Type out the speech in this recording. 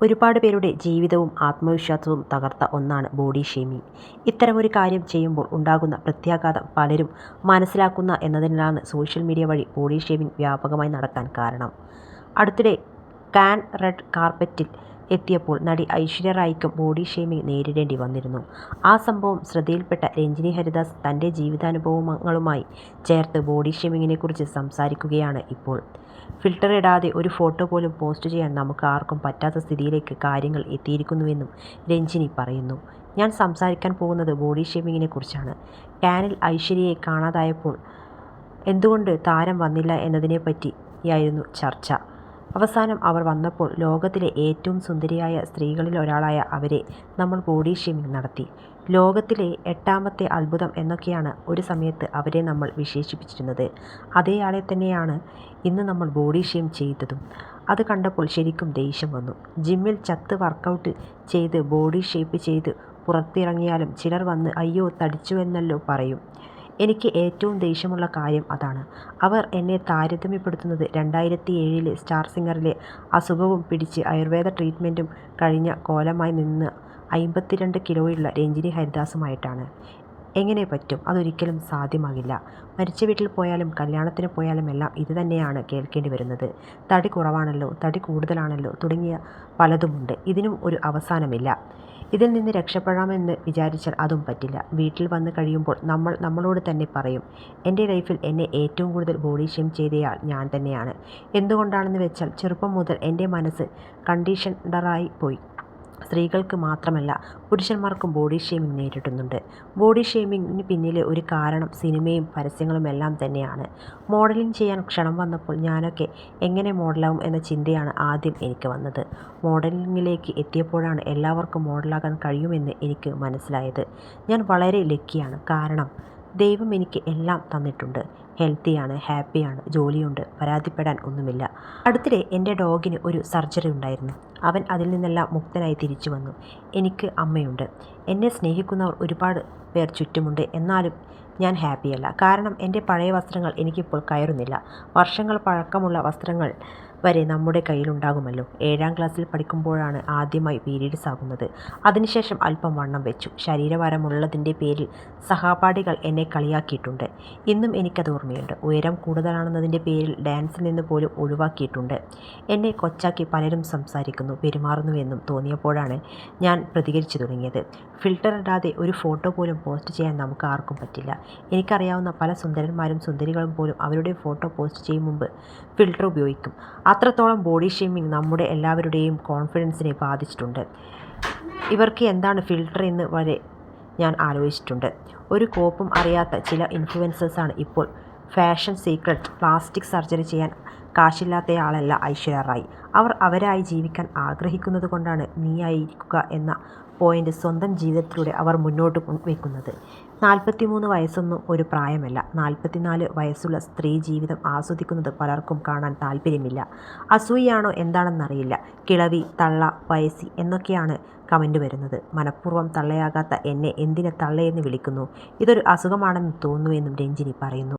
ഒരുപാട് പേരുടെ ജീവിതവും ആത്മവിശ്വാസവും തകർത്ത ഒന്നാണ് ബോഡി ഷേമിംഗ്. ഇത്തരമൊരു കാര്യം ചെയ്യുമ്പോൾ ഉണ്ടാകുന്ന പ്രത്യാഘാതം പലരും മനസ്സിലാക്കുന്ന എന്നതിനാലാണ് സോഷ്യൽ മീഡിയ വഴി ബോഡി ഷേമിംഗ് വ്യാപകമായി നടക്കാൻ കാരണം. അടുത്തിടെ കാൻ റെഡ് കാർപ്പറ്റിൽ എത്തിയപ്പോൾ നടി ഐശ്വര്യ റായിക്കും ബോഡി ഷേമിംഗ് നേരിടേണ്ടി വന്നിരുന്നു. ആ സംഭവം ശ്രദ്ധയിൽപ്പെട്ട രഞ്ജിനി ഹരിദാസ് തൻ്റെ ജീവിതാനുഭവങ്ങളുമായി ചേർത്ത് ബോഡി ഷേമിംഗിനെക്കുറിച്ച് സംസാരിക്കുകയാണ് ഇപ്പോൾ. ഫിൽട്ടർ ഇടാതെ ഒരു ഫോട്ടോ പോലും പോസ്റ്റ് ചെയ്യാൻ നമുക്ക് ആർക്കും പറ്റാത്ത സ്ഥിതിയിലേക്ക് കാര്യങ്ങൾ എത്തിയിരിക്കുന്നുവെന്നും രഞ്ജിനി പറയുന്നു. ഞാൻ സംസാരിക്കാൻ പോകുന്നത് ബോഡി ഷേമിംഗിനെ കുറിച്ചാണ്. കാനിൽ ഐശ്വര്യയെ കാണാതായപ്പോൾ എന്തുകൊണ്ട് താരം വന്നില്ല എന്നതിനെപ്പറ്റിയായിരുന്നു ചർച്ച. അവസാനം അവർ വന്നപ്പോൾ ലോകത്തിലെ ഏറ്റവും സുന്ദരിയായ സ്ത്രീകളിലൊരാളായ അവരെ നമ്മൾ ബോഡി ഷേമിംഗ് നടത്തി. ലോകത്തിലെ 8ാമത്തെ അത്ഭുതം എന്നൊക്കെയാണ് ഒരു സമയത്ത് അവരെ നമ്മൾ വിശേഷിപ്പിച്ചിരുന്നത്. അതേയാളെ തന്നെയാണ് ഇന്ന് നമ്മൾ ബോഡി ഷേം ചെയ്തതും. അത് കണ്ടപ്പോൾ ശരിക്കും ദേഷ്യം വന്നു. ജിമ്മിൽ ചത്ത് വർക്കൗട്ട് ചെയ്ത് ബോഡി ഷേപ്പ് ചെയ്ത് പുറത്തിറങ്ങിയാലും ചിലർ വന്ന് അയ്യോ തടിച്ചുവെന്നല്ലോ പറയും. എനിക്ക് ഏറ്റവും ദേഷ്യമുള്ള കാര്യം അതാണ്. അവർ എന്നെ താരതമ്യപ്പെടുത്തുന്നത് 2007 സ്റ്റാർ സിംഗറിലെ അസുഖവും പിടിച്ച് ആയുർവേദ ട്രീറ്റ്മെൻറ്റും കഴിഞ്ഞ കോലമായി നിന്ന് 52 കിലോയുള്ള രഞ്ജിനി ഹരിദാസുമായിട്ടാണ്. എങ്ങനെ പറ്റും? അതൊരിക്കലും സാധ്യമാകില്ല. മരിച്ച വീട്ടിൽ പോയാലും കല്യാണത്തിന് പോയാലും എല്ലാം ഇത് തന്നെയാണ് കേൾക്കേണ്ടി വരുന്നത്. തടി കുറവാണല്ലോ, തടി കൂടുതലാണല്ലോ തുടങ്ങിയ പലതുമുണ്ട്. ഇതിനും ഒരു അവസാനമില്ല. ഇതിൽ നിന്ന് രക്ഷപ്പെടാമെന്ന് വിചാരിച്ചാൽ അതും പറ്റില്ല. വീട്ടിൽ വന്ന് കഴിയുമ്പോൾ നമ്മൾ നമ്മളോട് തന്നെ പറയും, എൻ്റെ ലൈഫിൽ എന്നെ ഏറ്റവും കൂടുതൽ ബോഡി ഷേം ചെയ്തയാൾ ഞാൻ തന്നെയാണ്. എന്തുകൊണ്ടാണെന്ന് വെച്ചാൽ ചെറുപ്പം മുതൽ എൻ്റെ മനസ്സ് കണ്ടീഷൻഡറായി പോയി. സ്ത്രീകൾക്ക് മാത്രമല്ല പുരുഷന്മാർക്കും ബോഡി ഷേമിംഗ് നേരിടുന്നുണ്ട്. ബോഡി ഷേമിംഗിന് പിന്നിലെ ഒരു കാരണം സിനിമയും പരസ്യങ്ങളുമെല്ലാം തന്നെയാണ്. മോഡലിംഗ് ചെയ്യാൻ ക്ഷണം വന്നപ്പോൾ ഞാനൊക്കെ എങ്ങനെ മോഡലാവും എന്ന ചിന്തയാണ് ആദ്യം എനിക്ക് വന്നത്. മോഡലിംഗിലേക്ക് എത്തിയപ്പോഴാണ് എല്ലാവർക്കും മോഡലാകാൻ കഴിയുമെന്ന് എനിക്ക് മനസ്സിലായത്. ഞാൻ വളരെ ലക്കിയാണ്. കാരണം ദൈവം എനിക്ക് എല്ലാം തന്നിട്ടുണ്ട്. ഹെൽത്തിയാണ്, ഹാപ്പിയാണ്, ജോലിയുണ്ട്, പരാതിപ്പെടാൻ ഒന്നുമില്ല. അടുത്തിടെ എൻ്റെ ഡോഗിന് ഒരു സർജറി ഉണ്ടായിരുന്നു. അവൻ അതിൽ നിന്നെല്ലാം മുക്തനായി തിരിച്ചു വന്നു. എനിക്ക് അമ്മയുണ്ട്. എന്നെ സ്നേഹിക്കുന്നവർ ഒരുപാട് പേർ ചുറ്റുമുണ്ട്. എന്നാലും ഞാൻ ഹാപ്പിയല്ല. കാരണം എൻ്റെ പഴയ വസ്ത്രങ്ങൾ എനിക്കിപ്പോൾ കയറുന്നില്ല. വർഷങ്ങൾ പഴക്കമുള്ള വസ്ത്രങ്ങൾ വരെ നമ്മുടെ കയ്യിലുണ്ടാകുമല്ലോ. 7ാം ക്ലാസ്സിൽ പഠിക്കുമ്പോഴാണ് ആദ്യമായി പീരീഡ്സ് ആകുന്നത്. അതിനുശേഷം അല്പം വണ്ണം വെച്ചു. ശരീരഭാരമുള്ളതിൻ്റെ പേരിൽ സഹപാഠികൾ എന്നെ കളിയാക്കിയിട്ടുണ്ട്. ഇന്നും എനിക്കത് ഓർമ്മയുണ്ട്. ഉയരം കൂടുതലാണെന്നതിൻ്റെ പേരിൽ ഡാൻസിൽ നിന്ന് പോലും ഒഴിവാക്കിയിട്ടുണ്ട്. എന്നെ കൊച്ചാക്കി പലരും സംസാരിക്കുന്നു, പെരുമാറുന്നുവെന്നും തോന്നിയപ്പോഴാണ് ഞാൻ പ്രതികരിച്ചു തുടങ്ങിയത്. ഫിൽട്ടർ ഇടാതെ ഒരു ഫോട്ടോ പോലും പോസ്റ്റ് ചെയ്യാൻ നമുക്ക് ആർക്കും പറ്റില്ല. എനിക്കറിയാവുന്ന പല സുന്ദരന്മാരും സുന്ദരികളും പോലും അവരുടെ ഫോട്ടോ പോസ്റ്റ് ചെയ്യും മുമ്പ് ഫിൽട്ടർ ഉപയോഗിക്കും. അത്രത്തോളം ബോഡി ഷേമിംഗ് നമ്മുടെ എല്ലാവരുടെയും കോൺഫിഡൻസിനെ ബാധിച്ചിട്ടുണ്ട്. ഇവർക്ക് എന്താണ് ഫിൽട്ടർ എന്ന് വരെ ഞാൻ ആലോചിച്ചിട്ടുണ്ട്. ഒരു കോപ്പും അറിയാത്ത ചില ഇൻഫ്ലുവൻസേഴ്സാണ് ഇപ്പോൾ ഫാഷൻ സീക്രട്ട്. പ്ലാസ്റ്റിക് സർജറി ചെയ്യാൻ കാശില്ലാത്തയാളല്ല ഐശ്വര്യ റായ്. അവർ അവരായി ജീവിക്കാൻ ആഗ്രഹിക്കുന്നത് കൊണ്ടാണ് നീയായിരിക്കുക എന്ന പോയിന്റ് സ്വന്തം ജീവിതത്തിലൂടെ അവർ മുന്നോട്ട് വയ്ക്കുന്നത്. 43 വയസ്സൊന്നും ഒരു പ്രായമല്ല. 44 വയസ്സുള്ള സ്ത്രീ ജീവിതം ആസ്വദിക്കുന്നത് പലർക്കും കാണാൻ താല്പര്യമില്ല. അസൂയയാണോ എന്താണെന്നറിയില്ല. കിളവി, തള്ള, വയസ്സി എന്നൊക്കെയാണ് കമൻറ്റ് വരുന്നത്. മനഃപൂർവ്വം തള്ളയാകാത്ത എന്നെ എന്തിന് തള്ളയെന്ന് വിളിക്കുന്നു? ഇതൊരു അസുഖമാണെന്ന് തോന്നുന്നുവെന്നും രഞ്ജിനി പറയുന്നു.